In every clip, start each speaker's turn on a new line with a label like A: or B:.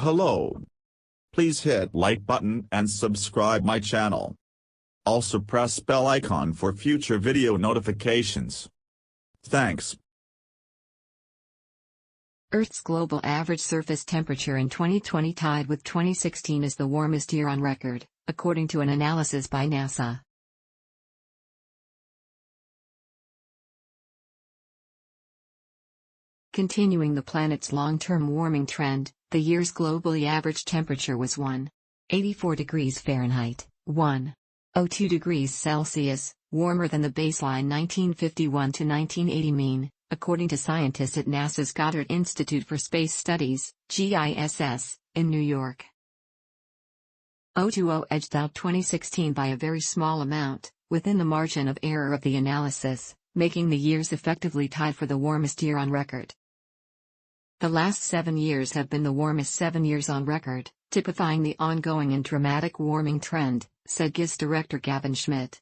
A: Hello. Please hit like button and subscribe my channel. Also press bell icon for future video notifications. Thanks.
B: Earth's global average surface temperature in 2020 tied with 2016 as the warmest year on record, according to an analysis by NASA. Continuing the planet's long-term warming trend, the year's globally average temperature was 1.84 degrees Fahrenheit, 1.02 degrees Celsius, warmer than the baseline 1951 to 1980 mean, according to scientists at NASA's Goddard Institute for Space Studies, GISS, in New York. 020 edged out 2016 by a very small amount, within the margin of error of the analysis, making the years effectively tied for the warmest year on record. The last 7 years have been the warmest 7 years on record, typifying the ongoing and dramatic warming trend, said GISS Director Gavin Schmidt.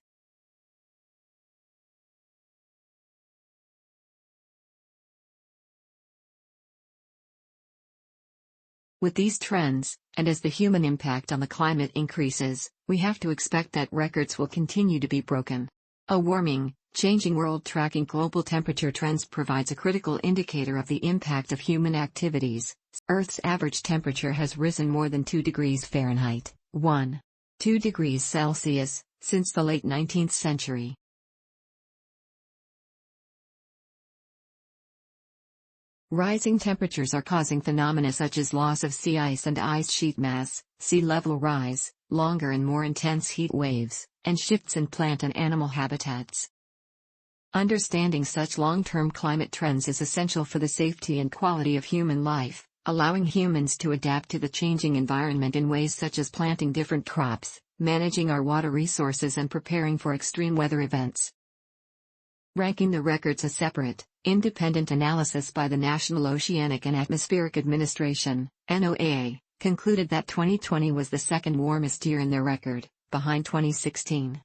B: With these trends, and as the human impact on the climate increases, we have to expect that records will continue to be broken. A warming, changing world tracking global temperature trends provides a critical indicator of the impact of human activities. Earth's average temperature has risen more than 2 degrees Fahrenheit, 1.2 degrees Celsius, since the late 19th century. Rising temperatures are causing phenomena such as loss of sea ice and ice sheet mass, sea level rise, longer and more intense heat waves, and shifts in plant and animal habitats. Understanding such long-term climate trends is essential for the safety and quality of human life, allowing humans to adapt to the changing environment in ways such as planting different crops, managing our water resources and preparing for extreme weather events. Ranking the records. A separate, independent analysis by the National Oceanic and Atmospheric Administration, NOAA, concluded that 2020 was the second warmest year in their record, behind 2016.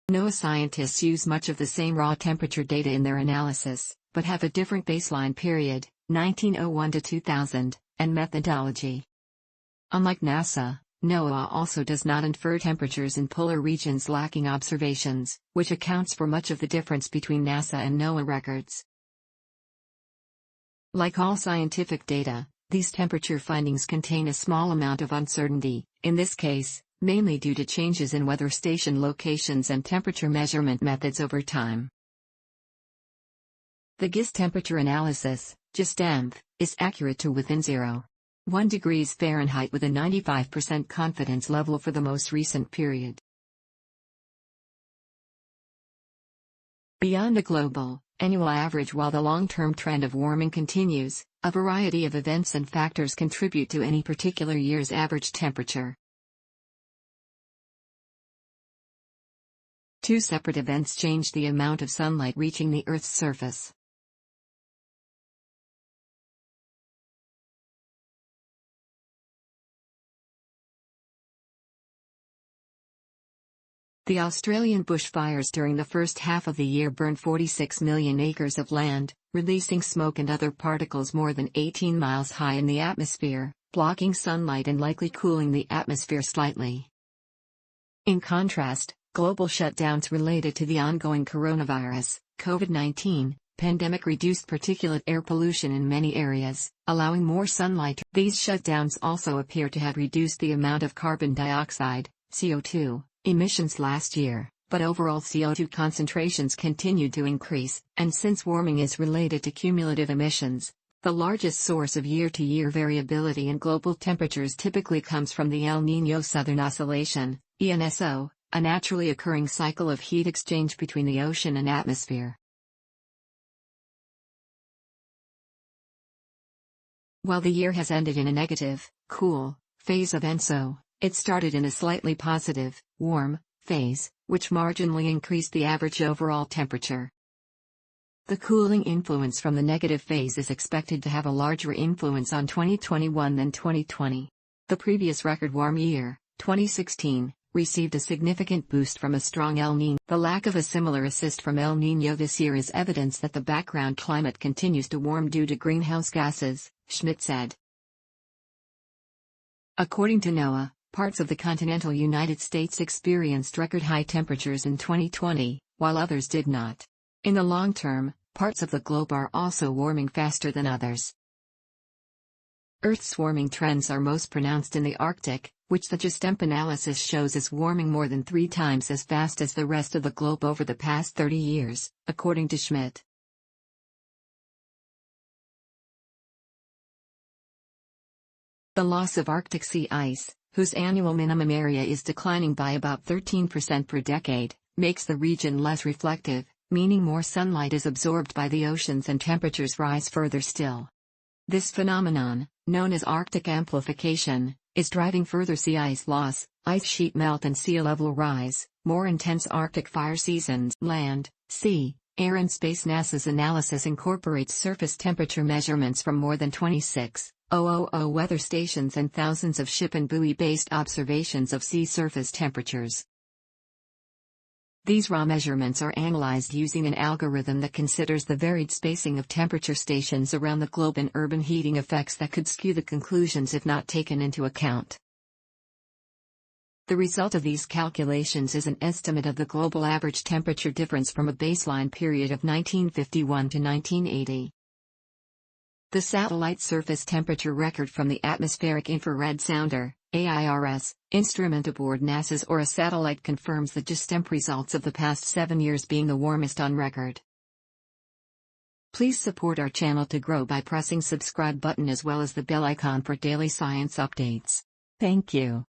B: NOAA scientists use much of the same raw temperature data in their analysis, but have a different baseline period, 1901 to 2000, and methodology. Unlike NASA, NOAA also does not infer temperatures in polar regions lacking observations, which accounts for much of the difference between NASA and NOAA records. Like all scientific data, these temperature findings contain a small amount of uncertainty, in this case, mainly due to changes in weather station locations and temperature measurement methods over time. The GISS temperature analysis, GISS-TEMP, is accurate to within 0.1 degrees Fahrenheit with a 95% confidence level for the most recent period. Beyond a global, annual average. While the long-term trend of warming continues, a variety of events and factors contribute to any particular year's average temperature. Two separate events change the amount of sunlight reaching the Earth's surface. The Australian bushfires during the first half of the year burned 46 million acres of land, releasing smoke and other particles more than 18 miles high in the atmosphere, blocking sunlight and likely cooling the atmosphere slightly. In contrast, global shutdowns related to the ongoing coronavirus, COVID-19, pandemic reduced particulate air pollution in many areas, allowing more sunlight. These shutdowns also appear to have reduced the amount of carbon dioxide, CO2, emissions last year, but overall CO2 concentrations continued to increase, and since warming is related to cumulative emissions, the largest source of year-to-year variability in global temperatures typically comes from the El Niño Southern Oscillation, ENSO, a naturally occurring cycle of heat exchange between the ocean and atmosphere. While the year has ended in a negative, cool, phase of ENSO, it started in a slightly positive, warm, phase, which marginally increased the average overall temperature. The cooling influence from the negative phase is expected to have a larger influence on 2021 than 2020. The previous record warm year, 2016, received a significant boost from a strong El Niño. The lack of a similar assist from El Niño this year is evidence that the background climate continues to warm due to greenhouse gases, Schmidt said. According to NOAA, parts of the continental United States experienced record-high temperatures in 2020, while others did not. In the long term, parts of the globe are also warming faster than others. Earth's warming trends are most pronounced in the Arctic, which the GISS analysis shows is warming more than 3 times as fast as the rest of the globe over the past 30 years, according to Schmidt. The loss of Arctic sea ice, whose annual minimum area is declining by about 13% per decade, makes the region less reflective, meaning more sunlight is absorbed by the oceans and temperatures rise further still. This phenomenon, known as Arctic amplification, is driving further sea ice loss, ice sheet melt and sea level rise, more intense Arctic fire seasons. Land, sea, air and space. NASA's analysis incorporates surface temperature measurements from more than 26,000 weather stations and thousands of ship and buoy-based observations of sea surface temperatures. These raw measurements are analyzed using an algorithm that considers the varied spacing of temperature stations around the globe and urban heating effects that could skew the conclusions if not taken into account. The result of these calculations is an estimate of the global average temperature difference from a baseline period of 1951 to 1980. The satellite surface temperature record from the Atmospheric Infrared Sounder (AIRS) instrument aboard NASA's or a satellite confirms the GISS temp results of the past 7 years being the warmest on record. Please support our channel to grow by pressing subscribe button as well as the bell icon for daily science updates. Thank you.